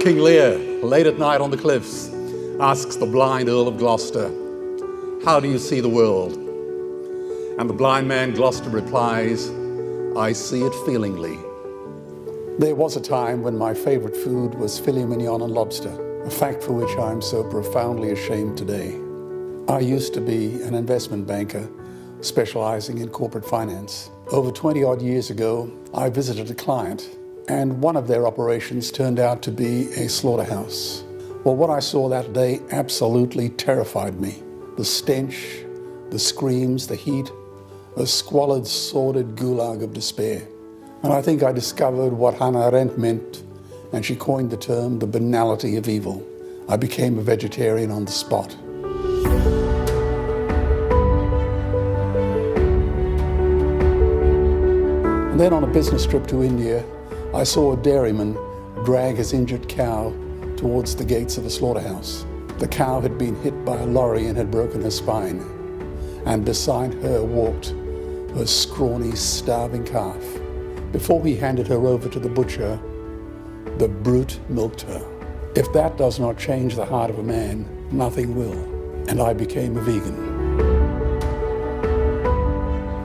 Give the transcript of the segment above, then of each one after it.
King Lear, late at night on the cliffs, asks the blind Earl of Gloucester, "How do you see the world?" And the blind man Gloucester replies, "I see it feelingly." There was a time when my favorite food was filet mignon and lobster, a fact for which I am so profoundly ashamed today. I used to be an investment banker specializing in corporate finance. Over 20-odd years ago, I visited a client, and one of their operations turned out to be a slaughterhouse. Well, what I saw that day absolutely terrified me. The stench, the screams, the heat, a squalid, sordid gulag of despair. And I think I discovered what Hannah Arendt meant, and she coined the term the banality of evil. I became a vegetarian on the spot. And then on a business trip to India, I saw a dairyman drag his injured cow towards the gates of a slaughterhouse. The cow had been hit by a lorry and had broken her spine. And beside her walked her scrawny, starving calf. Before he handed her over to the butcher, the brute milked her. If that does not change the heart of a man, nothing will. And I became a vegan.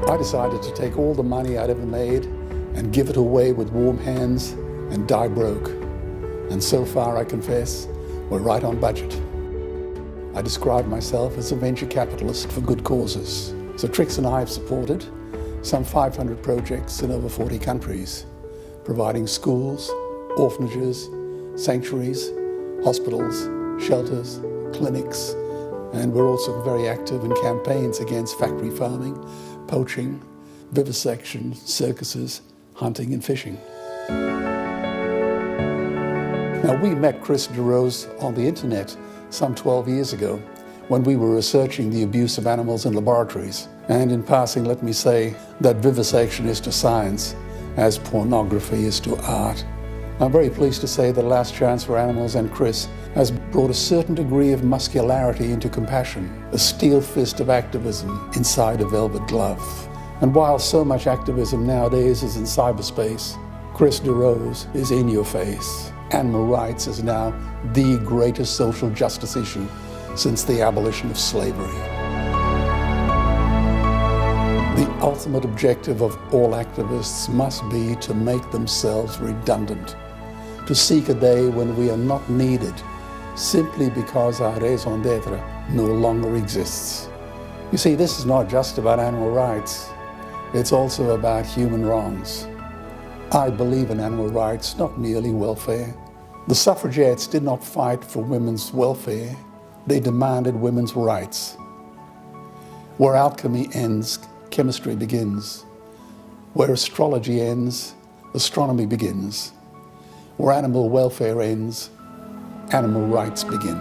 I decided to take all the money I'd ever made and give it away with warm hands and die broke. And so far, I confess, we're right on budget. I describe myself as a venture capitalist for good causes. So Trix and I have supported some 500 projects in over 40 countries, providing schools, orphanages, sanctuaries, hospitals, shelters, clinics, and we're also very active in campaigns against factory farming, poaching, vivisection, circuses, hunting and fishing. Now, we met Chris DeRose on the internet some 12 years ago when we were researching the abuse of animals in laboratories. And in passing, let me say that vivisection is to science as pornography is to art. I'm very pleased to say that Last Chance for Animals and Chris has brought a certain degree of muscularity into compassion, a steel fist of activism inside a velvet glove. And while so much activism nowadays is in cyberspace, Chris DeRose is in your face. Animal rights is now the greatest social justice issue since the abolition of slavery. The ultimate objective of all activists must be to make themselves redundant, to seek a day when we are not needed simply because our raison d'etre no longer exists. You see, this is not just about animal rights, it's also about human wrongs. I believe in animal rights, not merely welfare. The suffragettes did not fight for women's welfare, they demanded women's rights. Where alchemy ends, chemistry begins. Where astrology ends, astronomy begins. Where animal welfare ends, animal rights begin.